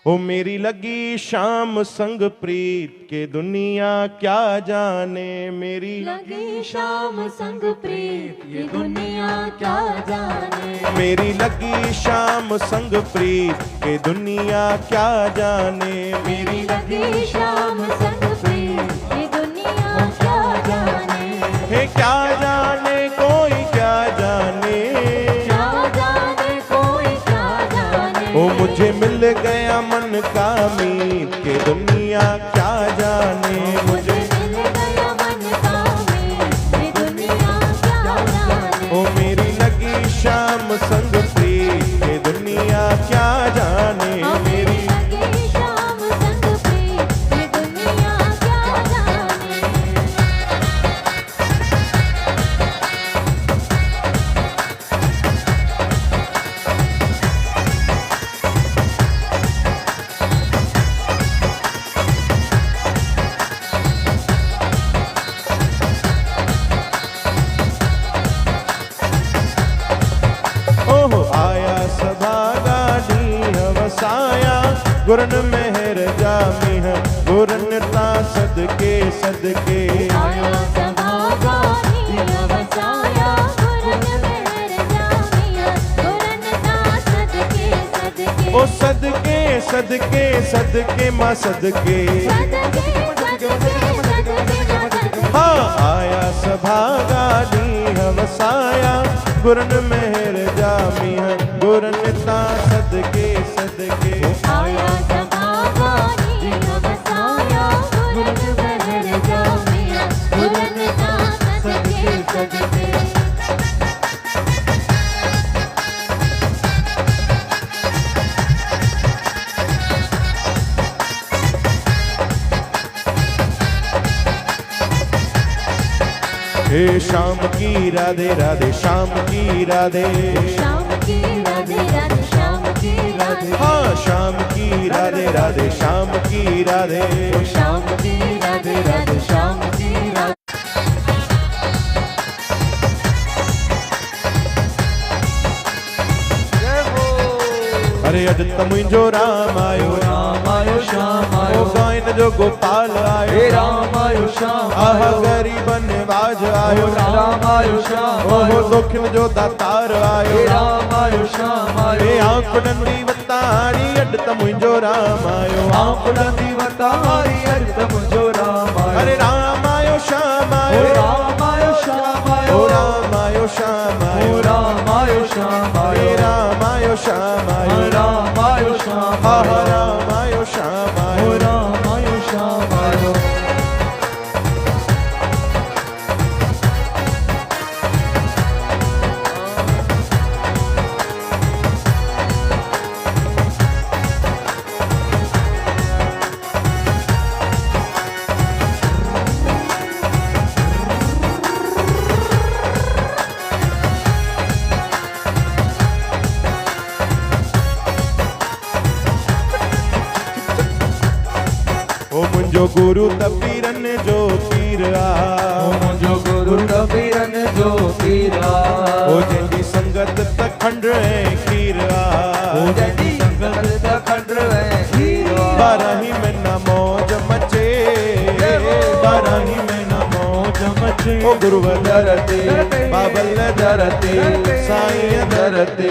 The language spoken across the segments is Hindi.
ओ मेरी लगी शाम संग प्रीत के दुनिया क्या जाने, मेरी लगी शाम संग प्रीत ये दुनिया क्या जाने, मेरी लगी शाम संग प्रीत के दुनिया क्या जाने, मेरी लगी शाम संग प्रीत ये दुनिया क्या जाने, है क्या जाने कोई क्या जाने, क्या जाने कोई क्या जाने, ओ मुझे मिल गया मन का मीत के दुनिया क्या जाने, मुझे मिल गया मन का मीत ये दुनिया क्या जाने, ओ मेरी लगी शाम संग प्रीत के दुनिया क्या जाने, मेरी लगी शाम संग प्रीत ये दुनिया क्या जाने। ओह आया सभागा नी हवसाया गुरन मेहर जामी है गुरन ता सदके सदके, आया सभागा नी वसाया गुरन मेहर जामिया गुरन ता सदके सदके, ओ सदके सदके सदके माँ सदके, सदके सदके सदके हाँ आया सभागा नी हवसाया गुरन मेहर जामी है गुरन ता सदके सदके, आया सभागा नी वसाया गुरन मेहर जामिया गुरन ता सदके सदके। हे शाम की राधे राधे शाम की राधे, शाम की राधे राधे शाम की राधे, हाँ शाम की राधे राधे शाम की राधे, शाम की राधे राधे शाम की राधे। अरे अज त मुंहिंजो राम आयो, राम आयो श्याम ओ आयो, गायन जो गोपाल आयो, हे राम आयो श्याम आह आयो, गरीब निवाज आयो, राम आयो श्याम ओहो आयो, दुखिन जो दातार हे आयो, राम आयो श्याम हे आयो, आंख नंदी वतारी अज त मुंहिंजो राम आयो, आंख नंदी वतारी अज त मुंहिंजो राम आयो, अरे राम आयो श्याम ओ आयो, राम आयो श्याम ओ आयो, राम आयो श्याम ओ आयो, राम आयो श्याम हे आयो, राम आयो श्याम आयो, राम आयो श्याम आह आयो, राम आयो श्याम ओ आयो, राम आयो श्याम आयो। ओ मुंहिंजो गुरु त पीरन जो पीर ओ आ, मुंहिंजो गुरु कबीरन जो पीर आ, ओ जंहिंजी संगत त खंड ऐं खीर ओ आ, जंहिंजी संगत त खंड ऐं खीर आ, बाराही में न मौज मचे, बाराही में न मौज मचे, ओ गुरु धरती बाबल धरती साईं धरती,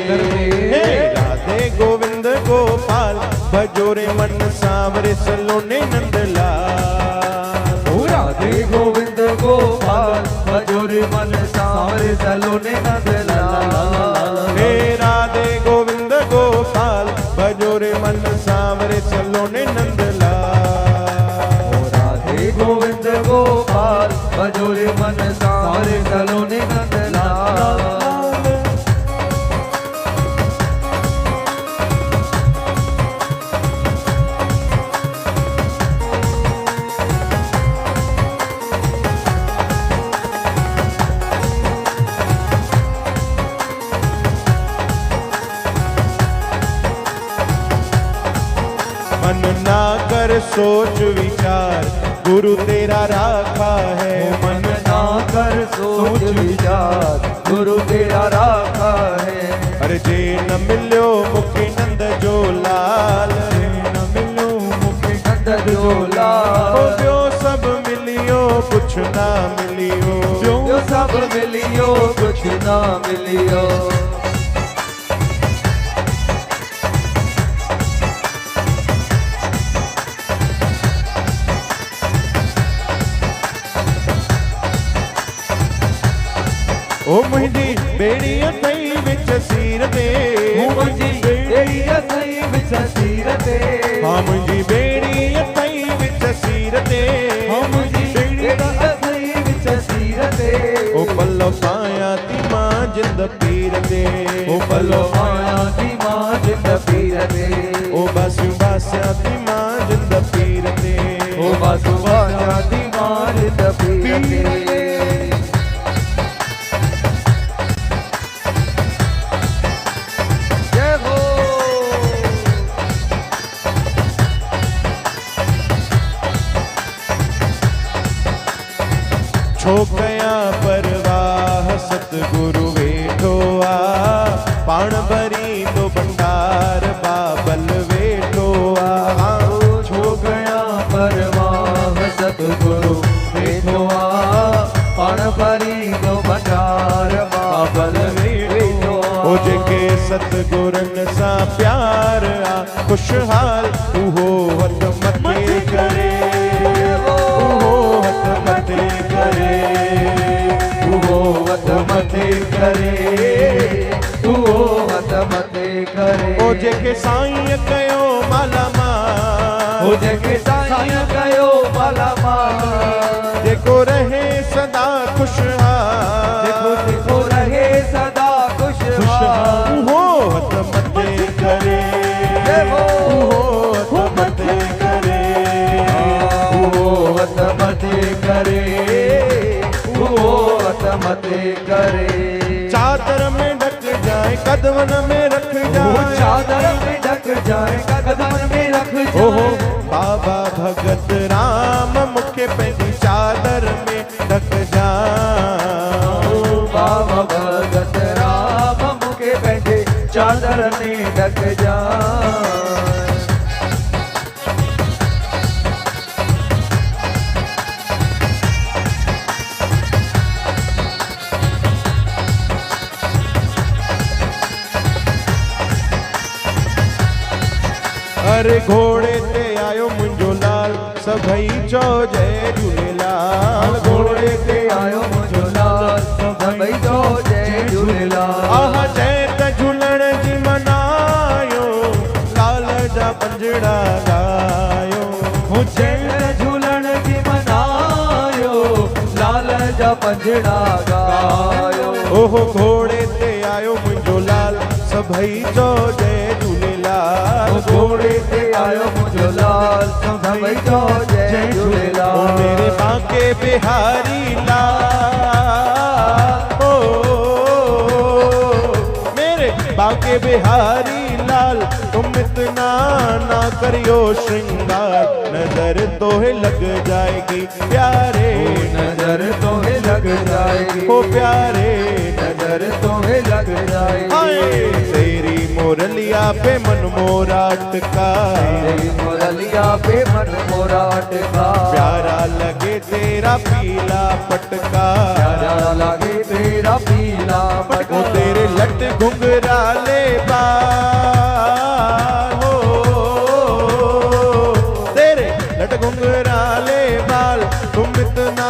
हे राधे गोविंद गोपाल भजोरे मन सांवरे सलोने नंदलाल, ओ राधे गोविंद गोपाल भजोरे मन सांवरे सलोने नंदलाल, हे राधे गोविंद गोपाल भजोरे मन सांवरे सलोने नंदलाल, ओ राधे गोविंद गोपाल भजोरे मन सांवरे सलोने नंदलाल। मन ना कर सोच विचार गुरु तेरा राखा है, मन ना कर सोच विचार गुरु तेरा राखा है, अरे जे न मिलियो मुखी नंद जो लाल, जे न झोला ॿियो सभु मिलियो कुछ ना मिलियो जो सब मिलियो कुछ ना मिलियो ओ मुंहिंजी बेड़ी अथई विच सीर ते मुंहिंजी बेड़ी अथई विच सीर ते हाँ मुंहिंजी बेड़ी अथई विच सीर ते मुंहिंजी बेड़ी अथई विच सीर ते ओ पल्लो पायां थी मां जिंद पीर ते ओ पलो आया थी मां जिंद पीर ते ओ बासियूं बासियां थी मां जिंद पीर ते ओ बासु आया थी मां जिंद पीर ते जय हो छो कयां परवाह सतगुरु वेठो आ पाण भरी तो भंडार बाबल वेठो आ छो गया परवाह सतगुरु वेठो आ पाण भरी तो भंडार बाबल वेठो ओ जेके सतगुरन सां प्यार आ खुशहाल उहो हथ मथे करे उहो हथ मथे करे उहो हथ मथे करे उहो हथ मथे करे ओ जेके साईं कयो मालामाल ओ जेके साईं कयो मालामाल जेको रहे सदा खुशहाल जेको जेको रहे सदा खुशहाल उहो हथ मथे करे उहो हथ मथे करे उहो हथ मथे करे उहो हथ मथे करे चादर में ढक जाए कदमन में रख वो जाए चादर में ढक जाए कदमन में रख ओहो जाए बाबा भगत राम मुखे पंहिंजी चादर में ढक जाए बाबा भगत राम मुखे पंहिंजे चादर में ढक जाए अरे घोड़े ते आयो मुंहिंजो लाल सभई चओ जय झूलेलाल घोड़े ते आयो मुंहिंजो लाल सभई चओ जय झूलेलाल आह जय त झूलण जी मनायो लाल जा पंजड़ा गायो हो जय झूलण जी मनायो लाल जा पंजड़ा गायो ओहो घोड़े ते आयो मुंहिंजो लाल सभई चओ जय झूलेलाल घोड़े ते आयो मुंहिंजो लाल सभई चओ जय ओ झूलेलाल मेरे बांके बिहारी लाल ओ मेरे बांके बिहारी लाल तुम इतना ना करियो श्रृंगार नजर तोहे लग जाएगी प्यारे नजर तोहे लग जाएगी ओ प्यारे नजर तोहे लग जाएगी आए तेरी मोरलिया पे मन मोरा अटका तेरी मुरलिया पे मन मोरा अटका प्यारा लगे तेरा पीला पटका प्यारा लगे तेरा पीला ओ पटका तेरे लट घुंघराले बाल हो तेरे लट घुंघराले बाल तुम इतना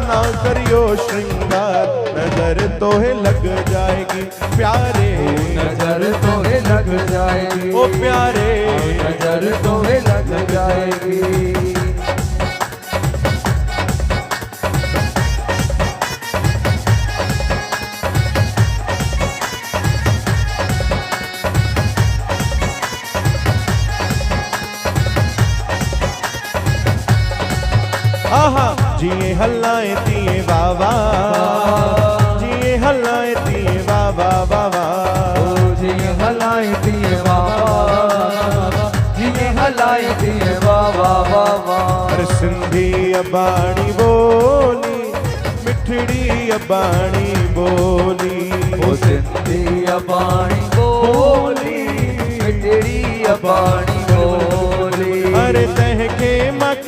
ना करियो श्रृंगार नजर तोहे लग जाएगी प्यारे नजर तोहे लग जाएगी ओ प्यारे नजर तोहे लग जाएगी आहा जिए हल्लाए तिए वावा जिए हल्लाए तिए वावा वावा जी हलाई दिए बाबा जी हलाई दिए बाबा बाबा अरे सिंधी अबाणी बोली मिठड़ी अबाणी बोली ओ सिंधी अबाणी बोली मिठड़ी अबाणी बोली अरे तहके मक